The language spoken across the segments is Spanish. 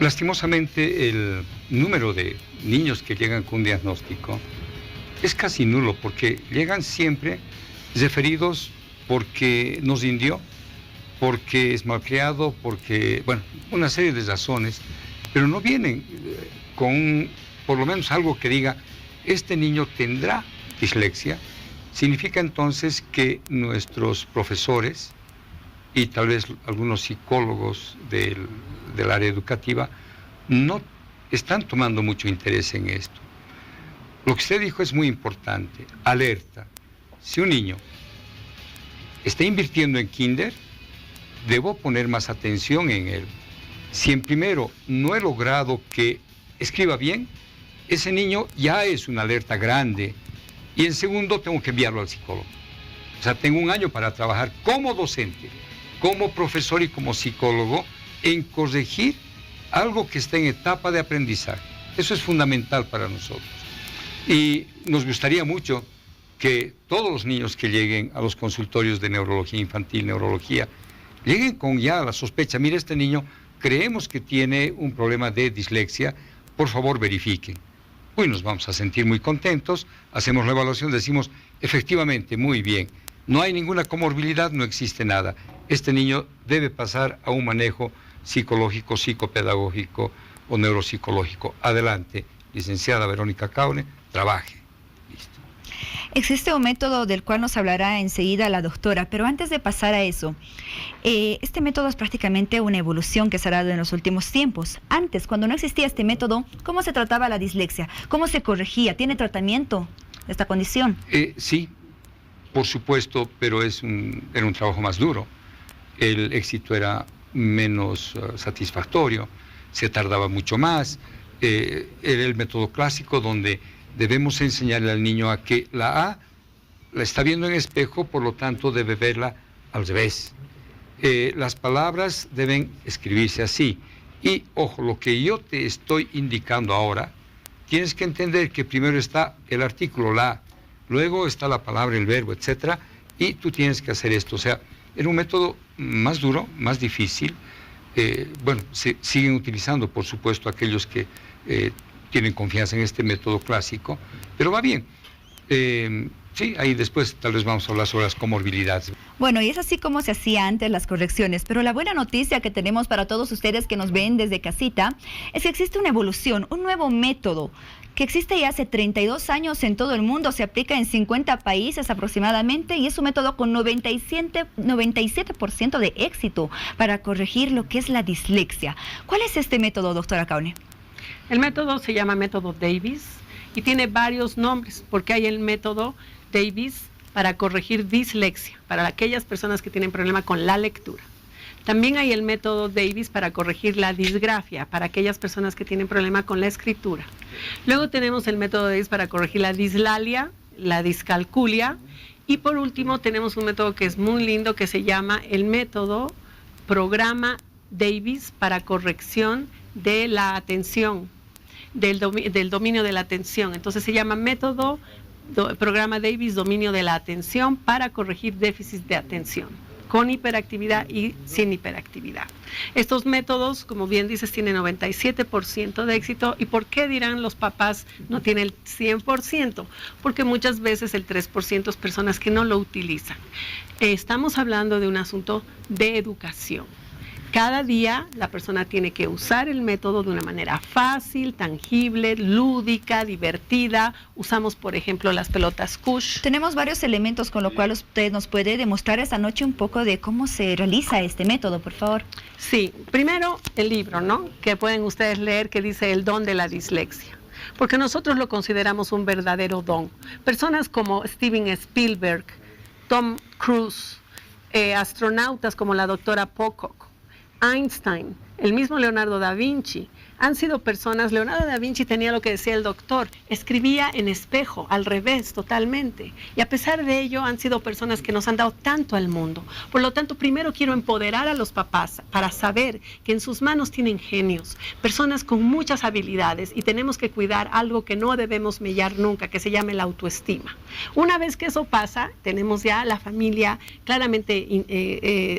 Lastimosamente, el número de niños que llegan con un diagnóstico es casi nulo, porque llegan siempre referidos porque nos rindió, porque es malcriado, porque, bueno, una serie de razones, pero no vienen con por lo menos algo que diga, este niño tendrá dislexia. Significa entonces que nuestros profesores y tal vez algunos psicólogos del área educativa no están tomando mucho interés en esto. Lo que usted dijo es muy importante, alerta. Si un niño está invirtiendo en kinder, debo poner más atención en él. Si en primero no he logrado que escriba bien, ese niño ya es una alerta grande. Y en segundo, tengo que enviarlo al psicólogo. O sea, tengo un año para trabajar como docente, como profesor y como psicólogo en corregir algo que está en etapa de aprendizaje. Eso es fundamental para nosotros. Y nos gustaría mucho que todos los niños que lleguen a los consultorios de neurología infantil, neurología, lleguen con ya la sospecha, mire, este niño creemos que tiene un problema de dislexia, por favor verifiquen. Uy, nos vamos a sentir muy contentos, hacemos la evaluación, decimos, efectivamente, muy bien, no hay ninguna comorbilidad, no existe nada. Este niño debe pasar a un manejo psicológico, psicopedagógico o neuropsicológico. Adelante, licenciada Verónica Caune, trabaje. Listo. Existe un método del cual nos hablará enseguida la doctora, pero antes de pasar a eso, este método es prácticamente una evolución que se ha dado en los últimos tiempos. Antes, cuando no existía este método, ¿cómo se trataba la dislexia? ¿Cómo se corregía? ¿Tiene tratamiento esta condición? Sí, por supuesto, pero era un trabajo más duro. El éxito era menos satisfactorio, se tardaba mucho más. Era el método clásico donde debemos enseñarle al niño a que la A la está viendo en espejo, por lo tanto debe verla al revés. Las palabras deben escribirse así. Y, ojo, lo que yo te estoy indicando ahora, tienes que entender que primero está el artículo, la A, luego está la palabra, el verbo, etcétera, y tú tienes que hacer esto. O sea, era un método más duro, más difícil. Bueno, se siguen utilizando, por supuesto, aquellos que tienen confianza en este método clásico, pero va bien. Sí, ahí después tal vez vamos a hablar sobre las comorbilidades. Bueno, y es así como se hacía antes las correcciones, pero la buena noticia que tenemos para todos ustedes que nos ven desde casita es que existe una evolución, un nuevo método que existe ya hace 32 años en todo el mundo, se aplica en 50 países aproximadamente y es un método con 97% de éxito para corregir lo que es la dislexia. ¿Cuál es este método, doctora Caune? El método se llama método Davis y tiene varios nombres, porque hay el método Davis para corregir dislexia, para aquellas personas que tienen problema con la lectura. También hay el método Davis para corregir la disgrafia, para aquellas personas que tienen problema con la escritura. Luego tenemos el método Davis para corregir la dislalia, la discalculia. Y por último tenemos un método que es muy lindo que se llama el método Programa Davis para corrección de la atención, del dominio de la atención. Entonces se llama método Programa Davis, dominio de la atención para corregir déficits de atención, con hiperactividad y sin hiperactividad. Estos métodos, como bien dices, tienen 97% de éxito. ¿Y por qué dirán los papás no tiene el 100%? Porque muchas veces el 3% es personas que no lo utilizan. Estamos hablando de un asunto de educación. Cada día la persona tiene que usar el método de una manera fácil, tangible, lúdica, divertida. Usamos, por ejemplo, las pelotas Kush. Tenemos varios elementos con lo cual usted nos puede demostrar esta noche un poco de cómo se realiza este método, por favor. Sí, primero el libro, ¿no? Que pueden ustedes leer, que dice El don de la dislexia. Porque nosotros lo consideramos un verdadero don. Personas como Steven Spielberg, Tom Cruise, astronautas como la doctora Pocock, Einstein, el mismo Leonardo da Vinci, han sido personas, Leonardo da Vinci tenía lo que decía el doctor, escribía en espejo, al revés, totalmente. Y a pesar de ello, han sido personas que nos han dado tanto al mundo. Por lo tanto, primero quiero empoderar a los papás para saber que en sus manos tienen genios, personas con muchas habilidades, y tenemos que cuidar algo que no debemos mellar nunca, que se llama la autoestima. Una vez que eso pasa, tenemos ya la familia claramente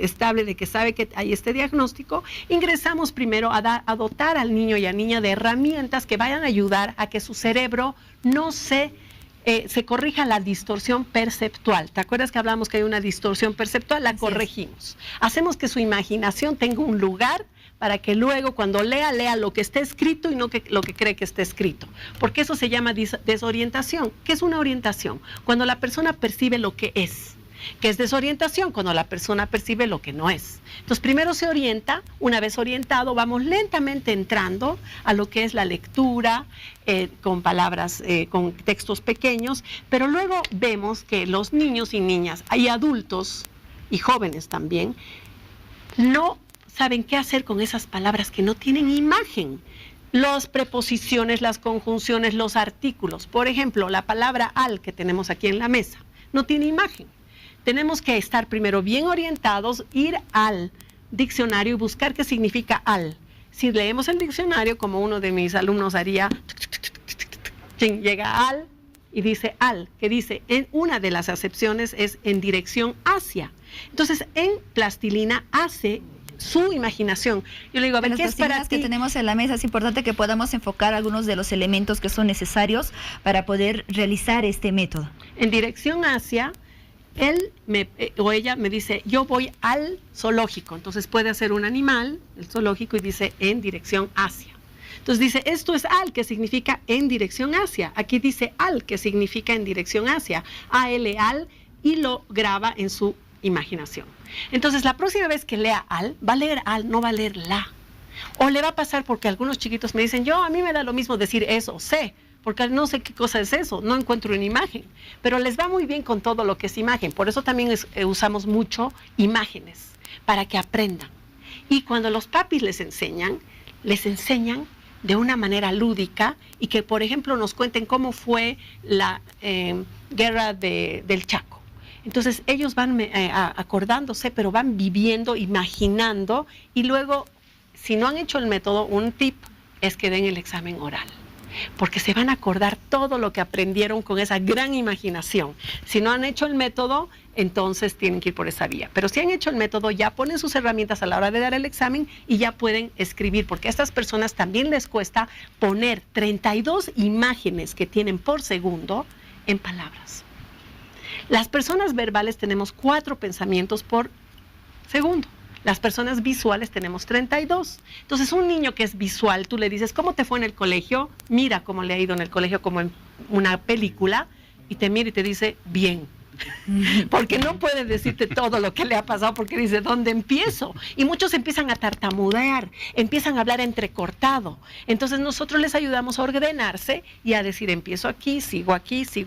estable de que sabe que hay este diagnóstico, ingresamos primero a dotar al niño y a niña de herramientas que vayan a ayudar a que su cerebro no se corrija la distorsión perceptual. ¿Te acuerdas que hablamos que hay una distorsión perceptual? La corregimos. Hacemos que su imaginación tenga un lugar para que luego cuando lea lo que está escrito y no lo que cree que está escrito. Porque eso se llama desorientación. ¿Qué es una orientación? Cuando la persona percibe lo que es. ¿Qué es desorientación? Cuando la persona percibe lo que no es. Entonces primero se orienta, una vez orientado vamos lentamente entrando a lo que es la lectura, con palabras, con textos pequeños, pero luego vemos que los niños y niñas, hay adultos y jóvenes también, no saben qué hacer con esas palabras que no tienen imagen. Las preposiciones, las conjunciones, los artículos. Por ejemplo, la palabra al que tenemos aquí en la mesa no tiene imagen. Tenemos que estar primero bien orientados, ir al diccionario y buscar qué significa al. Si leemos el diccionario, como uno de mis alumnos haría, llega al y dice al, que dice, en una de las acepciones es en dirección hacia. Entonces, en plastilina hace su imaginación. Yo le digo, a ver, ¿qué es para ti? Que tenemos en la mesa, es importante que podamos enfocar algunos de los elementos que son necesarios para poder realizar este método. En dirección hacia, él o ella me dice, yo voy al zoológico. Entonces puede hacer un animal, el zoológico, y dice en dirección hacia. Entonces dice, esto es al, que significa en dirección hacia. Aquí dice al, que significa en dirección hacia. AL, al, y lo graba en su imaginación. Entonces la próxima vez que lea al, va a leer al, no va a leer la. O le va a pasar, porque algunos chiquitos me dicen, a mí me da lo mismo decir eso, sé, porque no sé qué cosa es eso, no encuentro una imagen, pero les va muy bien con todo lo que es imagen. Por eso también usamos mucho imágenes, para que aprendan. Y cuando los papis les enseñan de una manera lúdica, y que, por ejemplo, nos cuenten cómo fue la guerra del Chaco. Entonces ellos van acordándose, pero van viviendo, imaginando, y luego, si no han hecho el método, un tip es que den el examen oral, porque se van a acordar todo lo que aprendieron con esa gran imaginación. Si no han hecho el método, entonces tienen que ir por esa vía. Pero si han hecho el método, ya ponen sus herramientas a la hora de dar el examen y ya pueden escribir, porque a estas personas también les cuesta poner 32 imágenes que tienen por segundo en palabras. Las personas verbales tenemos 4 pensamientos por segundo. Las personas visuales tenemos 32. Entonces, un niño que es visual, tú le dices, ¿cómo te fue en el colegio? Mira cómo le ha ido en el colegio, como en una película, y te mira y te dice, bien. Porque no puede decirte todo lo que le ha pasado, porque dice, ¿dónde empiezo? Y muchos empiezan a tartamudear, empiezan a hablar entrecortado. Entonces nosotros les ayudamos a ordenarse y a decir, empiezo aquí, sigo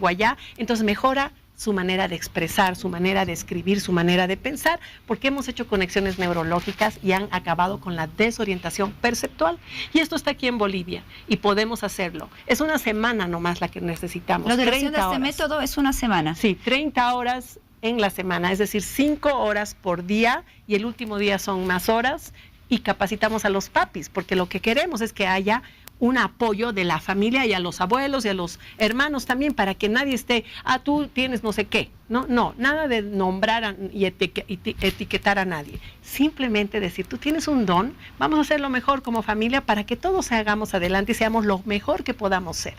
allá. Entonces mejora su manera de expresar, su manera de escribir, su manera de pensar, porque hemos hecho conexiones neurológicas y han acabado con la desorientación perceptual. Y esto está aquí en Bolivia y podemos hacerlo. Es una semana nomás la que necesitamos. La duración de este método es una semana. Sí, 30 horas en la semana, es decir, 5 horas por día, y el último día son más horas, y capacitamos a los papis, porque lo que queremos es que haya un apoyo de la familia y a los abuelos y a los hermanos también, para que nadie esté, tú tienes no sé qué. No, nada de nombrar y etiquetar a nadie. Simplemente decir, tú tienes un don, vamos a hacerlo mejor como familia para que todos hagamos adelante y seamos lo mejor que podamos ser.